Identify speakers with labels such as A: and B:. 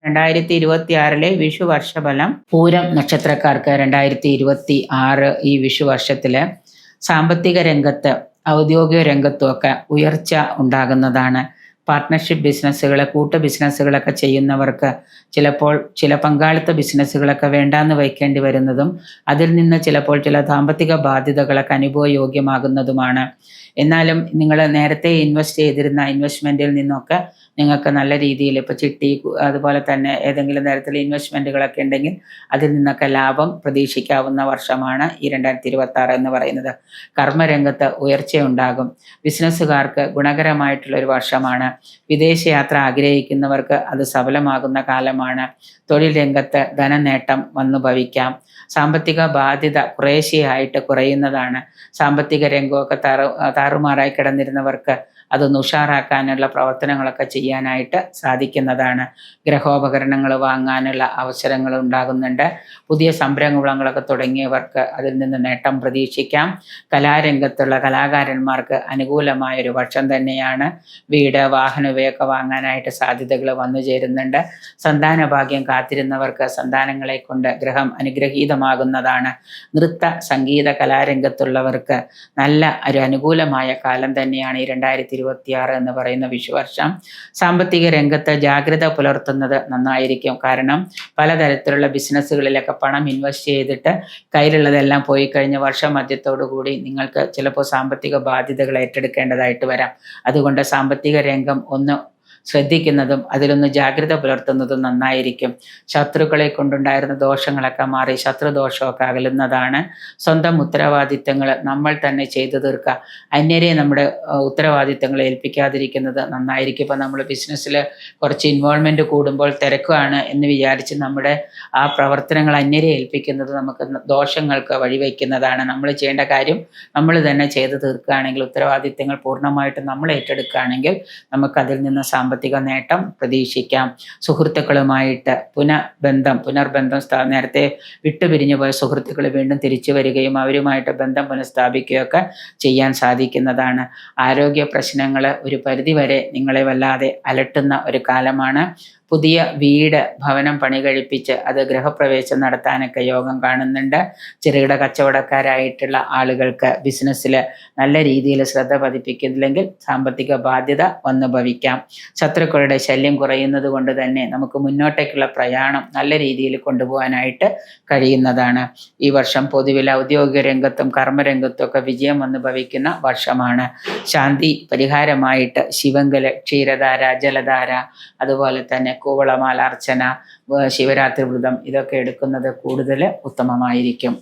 A: 2026 വിഷു വർഷഫലം. പൂരം നക്ഷത്രക്കാർക്ക് 2026 ഈ വിഷു വർഷത്തില് സാമ്പത്തിക രംഗത്ത്, ഔദ്യോഗിക രംഗത്തും ഒക്കെ ഉയർച്ച ഉണ്ടാകുന്നതാണ്. പാർട്ട്ണർഷിപ്പ് ബിസിനസ്സുകൾ, കൂട്ടു ബിസിനസ്സുകളൊക്കെ ചെയ്യുന്നവർക്ക് ചിലപ്പോൾ ചില പങ്കാളിത്ത ബിസിനസ്സുകളൊക്കെ വേണ്ടാന്ന് വയ്ക്കേണ്ടി വരുന്നതും അതിൽ നിന്ന് ചിലപ്പോൾ ചില സാമ്പത്തിക ബാധ്യതകളൊക്കെ അനുഭവയോഗ്യമാകുന്നതുമാണ്. എന്നാലും നിങ്ങൾ നേരത്തെ ഇൻവെസ്റ്റ് ചെയ്തിരുന്ന ഇൻവെസ്റ്റ്മെൻറ്റിൽ നിന്നൊക്കെ നിങ്ങൾക്ക് നല്ല രീതിയിൽ ഇപ്പോൾ ചിട്ടി, അതുപോലെ തന്നെ ഏതെങ്കിലും തരത്തിൽ ഇൻവെസ്റ്റ്മെൻറ്റുകളൊക്കെ ഉണ്ടെങ്കിൽ അതിൽ നിന്നൊക്കെ ലാഭം പ്രതീക്ഷിക്കാവുന്ന വർഷമാണ് ഈ 2026 എന്ന് പറയുന്നത്. കർമ്മരംഗത്ത് ഉയർച്ചയുണ്ടാകും. ബിസിനസ്സുകാർക്ക് ഗുണകരമായിട്ടുള്ളൊരു വർഷമാണ്. വിദേശയാത്ര ആഗ്രഹിക്കുന്നവർക്ക് അത് സഫലമാകുന്ന കാലമാണ്. തൊഴിൽ രംഗത്ത് ധനനേട്ടം വന്നു ഭവിക്കാം. സാമ്പത്തിക ബാധ്യത കുറേശ്ശെയായിട്ട് കുറയുന്നതാണ്. സാമ്പത്തിക രംഗമൊക്കെ താറുമാറായി കിടന്നിരുന്നവർക്ക് അതൊന്ന് ഉഷാറാക്കാനുള്ള പ്രവർത്തനങ്ങളൊക്കെ ചെയ്യാനായിട്ട് സാധിക്കുന്നതാണ്. ഗ്രഹോപകരണങ്ങൾ വാങ്ങാനുള്ള അവസരങ്ങൾ ഉണ്ടാകുന്നുണ്ട്. പുതിയ സംരംഭങ്ങളൊക്കെ തുടങ്ങിയവർക്ക് അതിൽ നിന്ന് നേട്ടം പ്രതീക്ഷിക്കാം. കലാരംഗത്തുള്ള കലാകാരന്മാർക്ക് അനുകൂലമായൊരു വർഷം തന്നെയാണ്. വീട്, വാഹനം ഇവയൊക്കെ വാങ്ങാനായിട്ട് സാധ്യതകൾ വന്നു ചേരുന്നുണ്ട്. സന്താന ഭാഗ്യം കാത്തിരുന്നവർക്ക് സന്താനങ്ങളെ കൊണ്ട് ഗ്രഹം അനുഗ്രഹീതമാകുന്നതാണ്. നൃത്ത, സംഗീത, കലാരംഗത്തുള്ളവർക്ക് നല്ല ഒരു അനുകൂലമായ കാലം തന്നെയാണ് ഈ 2026 എന്ന് പറയുന്ന വിഷുവർഷം. സാമ്പത്തിക രംഗത്ത് ജാഗ്രത പുലർത്തുന്നത് നന്നായിരിക്കും. കാരണം പലതരത്തിലുള്ള ബിസിനസ്സുകളിലൊക്കെ പണം ഇൻവെസ്റ്റ് ചെയ്തിട്ട് കയ്യിലുള്ളതെല്ലാം പോയി കഴിഞ്ഞ വർഷമധ്യത്തോടു കൂടി നിങ്ങൾക്ക് ചിലപ്പോൾ സാമ്പത്തിക ബാധ്യതകൾ ഏറ്റെടുക്കേണ്ടതായിട്ട് വരാം. അതുകൊണ്ട് സാമ്പത്തിക രംഗം ഒന്ന് ശ്രദ്ധിക്കുന്നതും അതിലൊന്ന് ജാഗ്രത പുലർത്തുന്നതും നന്നായിരിക്കും. ശത്രുക്കളെ കൊണ്ടുണ്ടായിരുന്ന ദോഷങ്ങളൊക്കെ മാറി ശത്രുദോഷമൊക്കെ അകലുന്നതാണ്. സ്വന്തം ഉത്തരവാദിത്തങ്ങൾ നമ്മൾ തന്നെ ചെയ്തു തീർക്കുക. അന്യരെ നമ്മുടെ ഉത്തരവാദിത്തങ്ങൾ ഏൽപ്പിക്കാതിരിക്കുന്നത് നന്നായിരിക്കും. ഇപ്പോൾ നമ്മൾ ബിസിനസ്സിൽ കുറച്ച് ഇൻവോൾവ്മെൻറ്റ് കൂടുമ്പോൾ തിരക്കാണ് എന്ന് വിചാരിച്ച് നമ്മുടെ ആ പ്രവർത്തനങ്ങൾ അന്യരെ ഏൽപ്പിക്കുന്നത് നമുക്ക് ദോഷങ്ങൾക്ക് വഴിവെക്കുന്നതാണ്. നമ്മൾ ചെയ്യേണ്ട കാര്യം നമ്മൾ തന്നെ ചെയ്തു തീർക്കുകയാണെങ്കിൽ, ഉത്തരവാദിത്തങ്ങൾ പൂർണ്ണമായിട്ട് നമ്മൾ ഏറ്റെടുക്കുകയാണെങ്കിൽ നമുക്കതിൽ നിന്ന് സാമ്പത്തിക നേട്ടം പ്രതീക്ഷിക്കാം. സുഹൃത്തുക്കളുമായിട്ട് പുനർബന്ധം നേരത്തെ വിട്ടുപിരിഞ്ഞു പോയ സുഹൃത്തുക്കൾ വീണ്ടും തിരിച്ചു വരികയും അവരുമായിട്ട് ബന്ധം പുനഃസ്ഥാപിക്കുകയൊക്കെ ചെയ്യാൻ സാധിക്കുന്നതാണ്. ആരോഗ്യ പ്രശ്നങ്ങൾ ഒരു പരിധിവരെ നിങ്ങളെ വല്ലാതെ അലട്ടുന്ന ഒരു കാലമാണ്. പുതിയ വീട്, ഭവനം പണി കഴിപ്പിച്ച് അത് ഗൃഹപ്രവേശം നടത്താനൊക്കെ യോഗം കാണുന്നുണ്ട്. ചെറുകിട കച്ചവടക്കാരായിട്ടുള്ള ആളുകൾക്ക് ബിസിനസ്സിൽ നല്ല രീതിയിൽ ശ്രദ്ധ പതിപ്പിക്കുന്നില്ലെങ്കിൽ സാമ്പത്തിക ബാധ്യത വന്നു ഭവിക്കാം. ശത്രുക്കളുടെ ശല്യം കുറയുന്നത് കൊണ്ട് തന്നെ നമുക്ക് മുന്നോട്ടേക്കുള്ള പ്രയാണം നല്ല രീതിയിൽ കൊണ്ടുപോകാനായിട്ട് കഴിയുന്നതാണ്. ഈ വർഷം പൊതുവിൽ ഔദ്യോഗിക രംഗത്തും കർമ്മരംഗത്തും ഒക്കെ വിജയം വന്നു ഭവിക്കുന്ന വർഷമാണ്. ശാന്തി പരിഹാരമായിട്ട് ശിവങ്കല്, ക്ഷീരധാര, ജലധാര, അതുപോലെ തന്നെ കൂവളമാല അർച്ചന, ശിവരാത്രി വ്രതം ഇതൊക്കെ എടുക്കുന്നത് കൂടുതൽ ഉത്തമമായിരിക്കും.